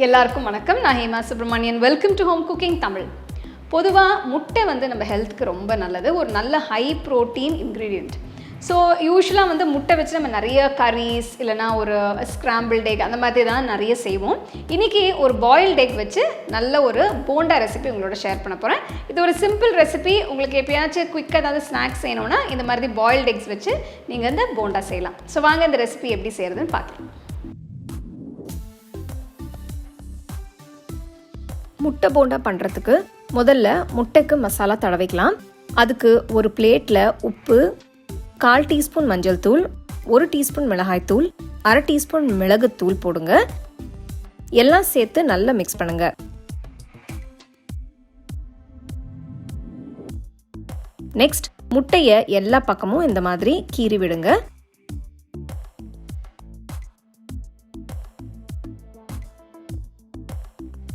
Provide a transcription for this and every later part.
எல்லாருக்கும் வணக்கம். நான் Hema Subramanian. Welcome to home cooking Tamil. பொதுவாக முட்டை வந்து நம்ம ஹெல்த்துக்கு ரொம்ப நல்லது. ஒரு நல்ல ஹை ப்ரோட்டீன் இன்க்ரீடியண்ட். ஸோ யூஸ்வலாக வந்து முட்டை வச்சு நம்ம நிறைய கரீஸ் இல்லைனா ஒரு ஸ்க்ராம்பிள்ட் எக் அந்த மாதிரி தான் நிறைய செய்வோம். இன்றைக்கி ஒரு பாயில்ட் எக் வச்சு நல்ல ஒரு போண்டா ரெசிபி உங்களோட ஷேர் பண்ண போகிறேன். இது ஒரு சிம்பிள் ரெசிபி. உங்களுக்கு எப்பயாச்சும் குயிக்காக ஏதாவது ஸ்நாக்ஸ் செய்யணும்னா இந்த மாதிரி பாயில்ட் எக்ஸ் வச்சு நீங்கள் இந்த போண்டா செய்யலாம். ஸோ வாங்க இந்த ரெசிபி எப்படி செய்கிறதுன்னு பார்க்கலாம். முட்டை போண்டா பண்ணுறதுக்கு முதல்ல முட்டைக்கு மசாலா தடவிக்கலாம். அதுக்கு ஒரு பிளேட்டில் உப்பு, 1/4 டீஸ்பூன் மஞ்சள் தூள், 1 டீஸ்பூன் மிளகாய்த்தூள், 1/2 டீஸ்பூன் மிளகுத்தூள் போடுங்க. எல்லாம் சேர்த்து நல்லா மிக்ஸ் பண்ணுங்க. நெக்ஸ்ட் முட்டையை எல்லா பக்கமும் இந்த மாதிரி கீறி விடுங்க.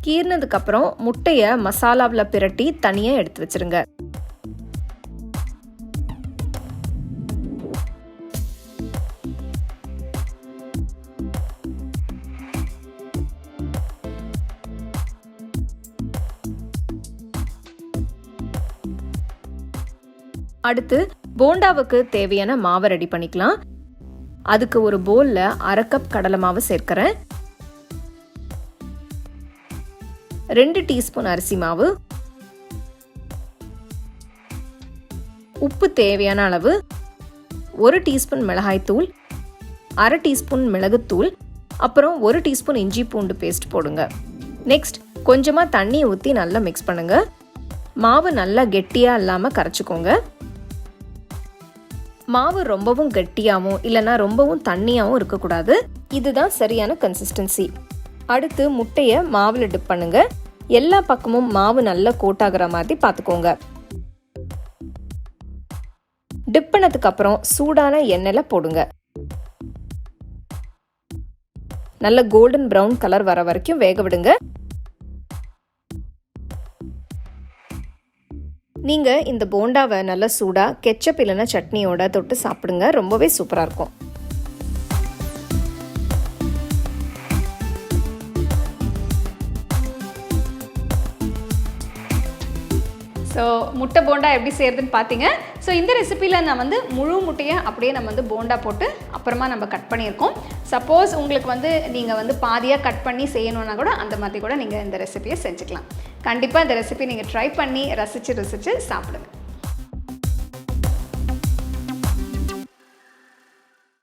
கீர்னதுக்கப்புறம் முட்டையை மசாலாவில் பிரட்டி தனியாக எடுத்து வச்சிருங்க. அடுத்து போண்டாவுக்கு தேவையான மாவை ரெடி பண்ணிக்கலாம். அதுக்கு ஒரு பவுல்ல 1/2 கப் கடலை மாவு சேர்க்கிறேன். 2 டீஸ்பூன் அரிசி மாவு, உப்பு தேவையான அளவு, 1 டீஸ்பூன் மிளகாய்த்தூள், 1/2 டீஸ்பூன் மிளகுத்தூள், அப்புறம் 1 டீஸ்பூன் இஞ்சி பூண்டு பேஸ்ட் போடுங்க. நெக்ஸ்ட் கொஞ்சமாக தண்ணி ஊற்றி நல்லா மிக்ஸ் பண்ணுங்க. மாவு நல்லா கெட்டியாக இல்லாமல் கரைச்சிக்கோங்க. மாவு ரொம்பவும் கெட்டியாகவும் இல்லைன்னா ரொம்பவும் தண்ணியாகவும் இருக்கக்கூடாது. இதுதான் சரியான கன்சிஸ்டன்சி. அடுத்து முட்டையை மாவில் டிப் பண்ணுங்க. எல்லா பக்கமும் மாவு நல்லா கோட் ஆகிற மாதிரி பார்த்துக்கோங்க. டிப் பண்ணதுக்கு அப்புறம் சூடான எண்ணெயில போடுங்க. நல்ல கோல்டன் பிரவுன் கலர் வர வரைக்கும் வேக விடுங்க. நீங்க இந்த போண்டாவை நல்லா சூடா கெச்சப் இல்லைன்னா சட்னியோட தொட்டு சாப்பிடுங்க. ரொம்பவே சூப்பரா இருக்கும். ஸோ முட்டை போண்டா எப்படி செய்கிறதுன்னு பார்த்தீங்க. ஸோ இந்த ரெசிப்பியில் நான் வந்து முழு முட்டையை அப்படியே நம்ம வந்து போண்டா போட்டு அப்புறமா நம்ம கட் பண்ணியிருக்கோம். சப்போஸ் உங்களுக்கு வந்து நீங்கள் வந்து பாதியாக கட் பண்ணி செய்யணுன்னா கூட அந்த மாதிரி கூட நீங்கள் இந்த ரெசிபியை செஞ்சுக்கலாம். கண்டிப்பாக இந்த ரெசிபி நீங்கள் ட்ரை பண்ணி ரசித்து சாப்பிடுங்க.